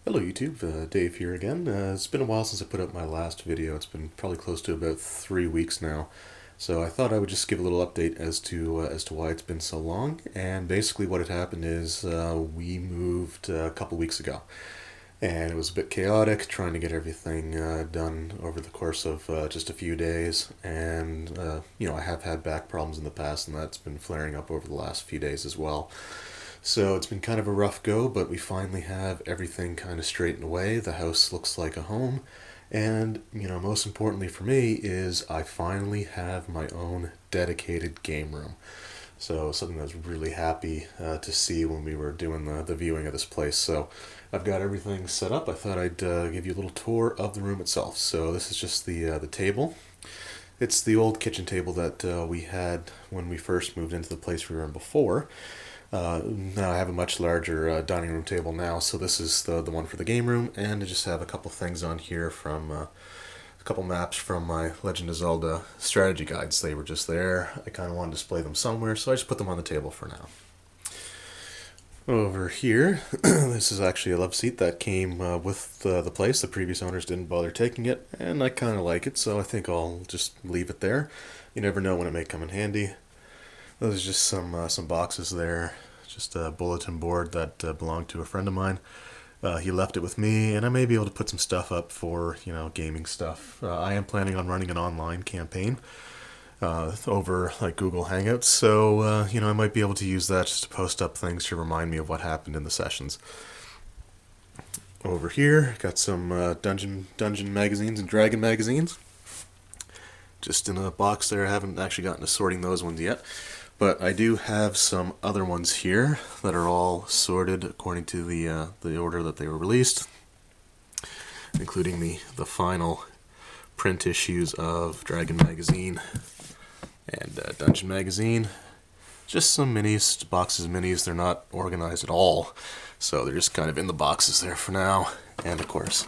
Hello YouTube, Dave here again. It's been a while since I put up my last video. It's been probably close to about 3 weeks now. So I thought I would just give a little update as to why it's been so long. And basically what had happened is we moved a couple weeks ago. And it was a bit chaotic trying to get everything done over the course of just a few days. And, I have had back problems in the past, and that's been flaring up over the last few days as well. So it's been kind of a rough go, but we finally have everything kind of straightened away. The house looks like a home. And, most importantly for me is I finally have my own dedicated game room. So something I was really happy to see when we were doing the viewing of this place. So I've got everything set up. I thought I'd give you a little tour of the room itself. So this is just the table. It's the old kitchen table that we had when we first moved into the place we were in before. Now I have a much larger dining room table now, so this is the one for the game room, and I just have a couple things on here from a couple maps from my Legend of Zelda strategy guides. They were just there. I kind of wanted to display them somewhere, so I just put them on the table for now. Over here, this is actually a love seat that came with the place. The previous owners didn't bother taking it, and I kind of like it, so I think I'll just leave it there. You never know when it may come in handy. There's just some boxes there, just a bulletin board that belonged to a friend of mine. He left it with me, and I may be able to put some stuff up for gaming stuff. I am planning on running an online campaign over like Google Hangouts, so I might be able to use that just to post up things to remind me of what happened in the sessions. Over here, got some dungeon magazines and dragon magazines. Just in a box there. I haven't actually gotten to sorting those ones yet. But I do have some other ones here that are all sorted according to the order that they were released, including the final print issues of Dragon Magazine and Dungeon Magazine. Just some minis, boxes of minis. They're not organized at all, so they're just kind of in the boxes there for now. And of course,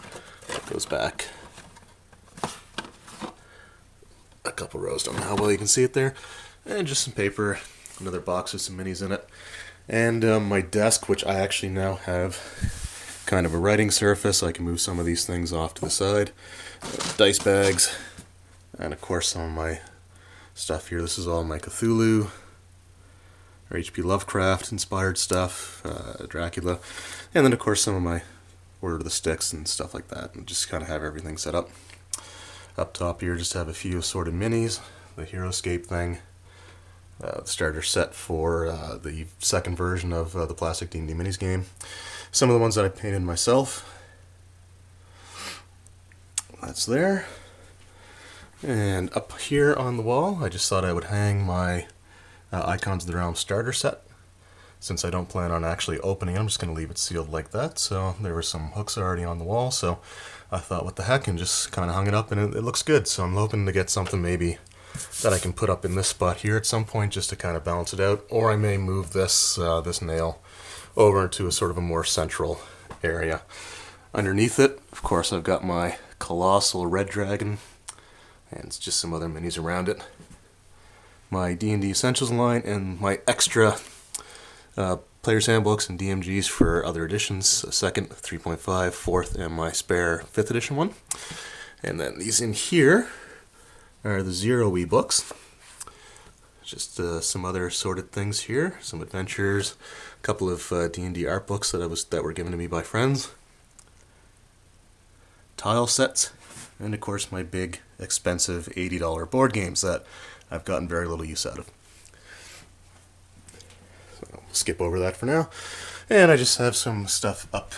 it goes back a couple rows. Don't know how well you can see it there. And just some paper, another box with some minis in it. And my desk, which I actually now have kind of a writing surface. I can move some of these things off to the side. Dice bags. And of course some of my stuff here. This is all my Cthulhu or H.P. Lovecraft inspired stuff. Dracula. And then of course some of my Order of the Sticks and stuff like that. And just kind of have everything set up. Up top here just have a few assorted minis. The Heroescape thing. The starter set for the second version of the Plastic D&D Minis game. Some of the ones that I painted myself. That's there. And up here on the wall, I just thought I would hang my Icons of the Realm starter set. Since I don't plan on actually opening it, I'm just going to leave it sealed like that. So there were some hooks already on the wall, so I thought, what the heck, and just kind of hung it up, and it looks good. So I'm hoping to get something maybe that I can put up in this spot here at some point just to kind of balance it out, or I may move this nail over into a sort of a more central area. Underneath it, of course, I've got my Colossal Red Dragon, and it's just some other minis around it. My D&D Essentials line, and my extra Player's Handbooks and DMGs for other editions, a second, 3.5, 4th, and my spare 5th edition one. And then these in here are the Zero books. Just some other assorted things here, some adventures, a couple of D&D art books that were given to me by friends, tile sets, and of course my big expensive $80 board games that I've gotten very little use out of. So I'll skip over that for now. And I just have some stuff up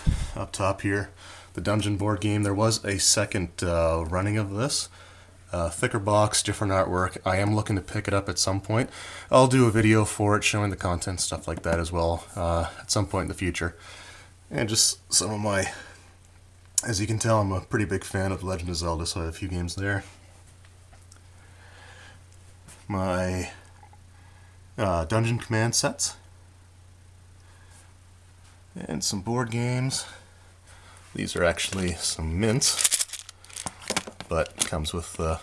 top here. The Dungeon board game, there was a second running of this. Thicker box, different artwork. I am looking to pick it up at some point. I'll do a video for it showing the content, stuff like that as well, at some point in the future. And just some of my, as you can tell, I'm a pretty big fan of The Legend of Zelda, so I have a few games there. My Dungeon Command sets. And some board games. These are actually some mints, but comes with the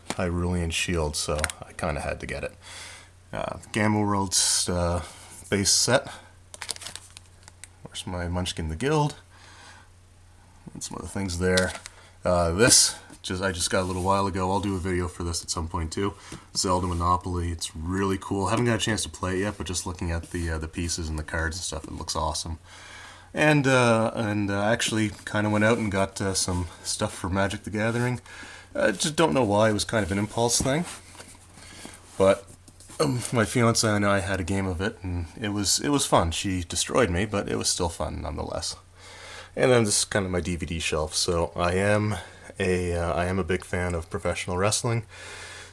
Hyrulean Shield, so I kind of had to get it. Gamma World's base set. Where's my Munchkin the Guild? and some other things there. I just got a little while ago. I'll do a video for this at some point too. Zelda Monopoly. It's really cool. Haven't got a chance to play it yet, but just looking at the pieces and the cards and stuff, it looks awesome. And actually kind of went out and got some stuff for Magic the Gathering. I just don't know why. It was kind of an impulse thing. But my fiance and I had a game of it, and it was fun. She destroyed me, but it was still fun nonetheless. And then this is kind of my DVD shelf. So I am a big fan of professional wrestling.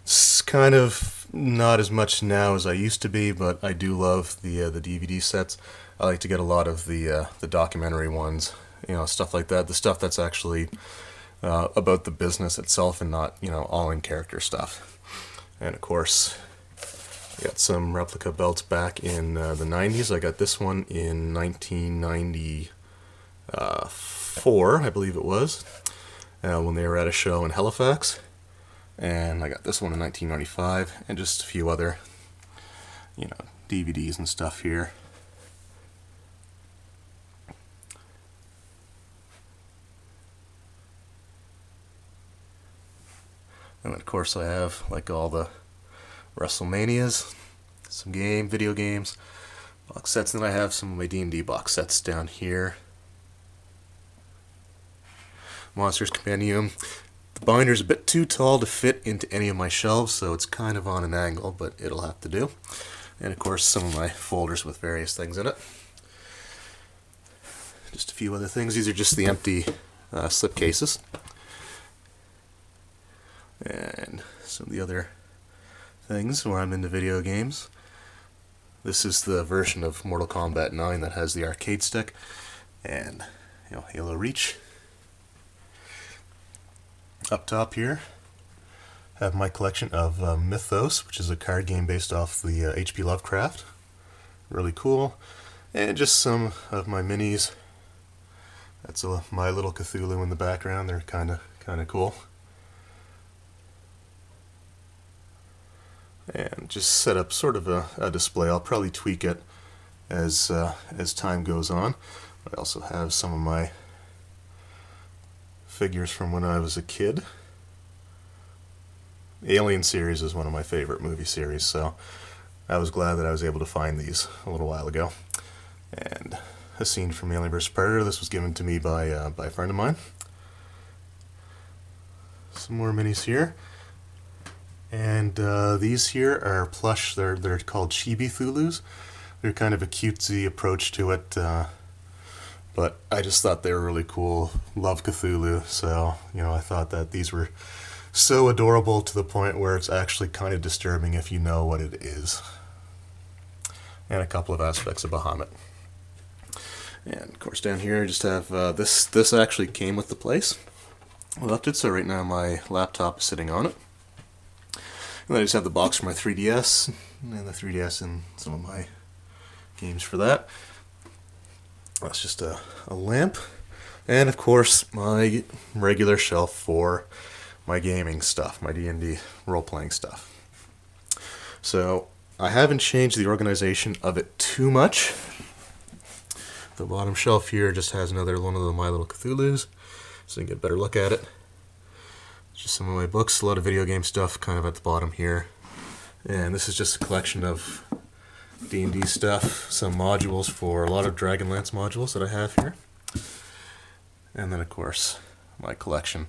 It's kind of not as much now as I used to be, but I do love the DVD sets. I like to get a lot of the documentary ones, stuff like that. The stuff that's actually about the business itself and not, all in character stuff. And of course, I got some replica belts back in the 90s. I got this one in 1994, I believe it was. When they were at a show in Halifax, and I got this one in 1995, and just a few other, DVDs and stuff here. And then of course I have like all the WrestleManias, some video games, box sets, and then I have some of my D&D box sets down here. Monsters Compendium. The binder's a bit too tall to fit into any of my shelves, so it's kind of on an angle, but it'll have to do. And of course some of my folders with various things in it. Just a few other things. These are just the empty slip cases. And some of the other things where I'm into video games. This is the version of Mortal Kombat 9 that has the arcade stick, and Halo Reach. Up top here, I have my collection of Mythos, which is a card game based off the H.P. Lovecraft. Really cool. And just some of my minis. That's My Little Cthulhu in the background. They're kind of cool. And just set up sort of a display. I'll probably tweak it as time goes on. I also have some of my figures from when I was a kid. Alien series is one of my favorite movie series, so I was glad that I was able to find these a little while ago. And a scene from Alien vs. Predator. This was given to me by a friend of mine. Some more minis here. And these here are plush. They're called Chibi Thulus. They're kind of a cutesy approach to it, but I just thought they were really cool. Love Cthulhu, so I thought that these were so adorable to the point where it's actually kind of disturbing if you know what it is. And a couple of aspects of Bahamut. And of course down here I just have this actually came with the place. I left it, so right now my laptop is sitting on it. And then I just have the box for my 3DS, and the 3DS and some of my games for that. That's just a lamp. And of course my regular shelf for my gaming stuff, my D&D role-playing stuff. So I haven't changed the organization of it too much. The bottom shelf here just has another one of the My Little Cthulhus, so you can get a better look at it. Just some of my books, a lot of video game stuff kind of at the bottom here. And this is just a collection of D&D stuff, some modules for a lot of Dragonlance modules that I have here. And then of course, my collection.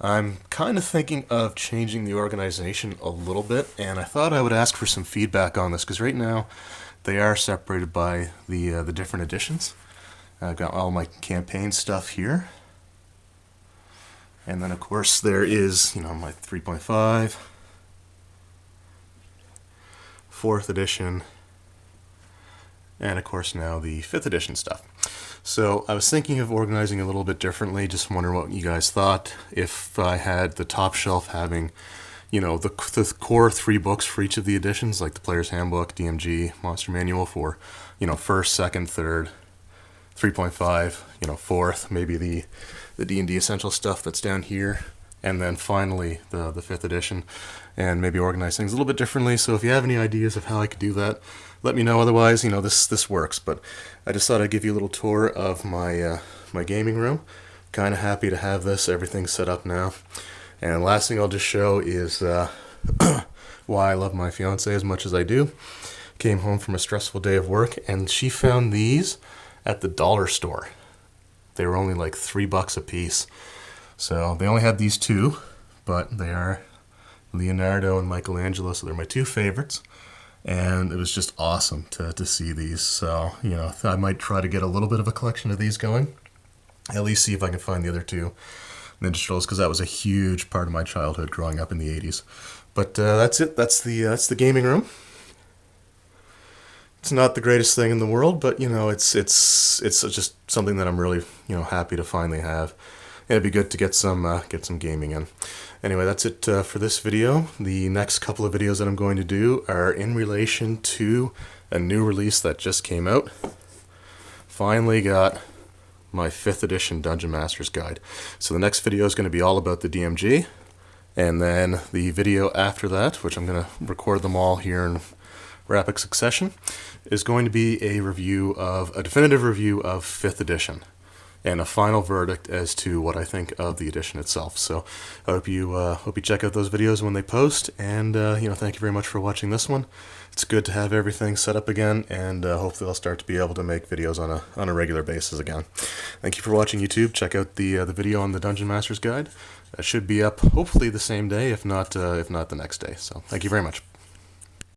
I'm kind of thinking of changing the organization a little bit, and I thought I would ask for some feedback on this, because right now they are separated by the different editions. I've got all my campaign stuff here. And then of course there is, my 3.5, 4th edition, and of course now the 5th edition stuff. So I was thinking of organizing a little bit differently, just wondering what you guys thought. If I had the top shelf having, the core 3 books for each of the editions, like the Player's Handbook, DMG, Monster Manual for, 1st, 2nd, 3rd, 3.5, 4th, maybe the D&D Essential stuff that's down here, and then finally the 5th edition, and maybe organize things a little bit differently. So if you have any ideas of how I could do that, let me know. Otherwise, this works. But I just thought I'd give you a little tour of my my gaming room. kind of happy to have this. Everything's set up now. And last thing I'll just show is why I love my fiance as much as I do. Came home from a stressful day of work, and she found these at the dollar store. They were only like $3 a piece. So they only had these two, but they are Leonardo and Michelangelo, so they're my two favorites. And it was just awesome to see these. So, you know, I might try to get a little bit of a collection of these going. At least see if I can find the other two Ninja Turtles, because that was a huge part of my childhood growing up in the 80s. But that's it. That's the gaming room. It's not the greatest thing in the world, but you know, it's just something that I'm really, you know, happy to finally have. And it'd be good to get some gaming in. Anyway, that's it for this video. The next couple of videos that I'm going to do are in relation to a new release that just came out. Finally got my 5th edition Dungeon Master's Guide. So the next video is going to be all about the DMG, and then the video after that, which I'm going to record them all here in rapid succession, is going to be a definitive review of 5th edition, and a final verdict as to what I think of the edition itself. So I hope you check out those videos when they post, and you know, thank you very much for watching this one. It's good to have everything set up again, and hopefully I'll start to be able to make videos on a regular basis again. Thank you for watching, YouTube. Check out the video on the Dungeon Master's Guide. That should be up hopefully the same day, if not the next day. So thank you very much.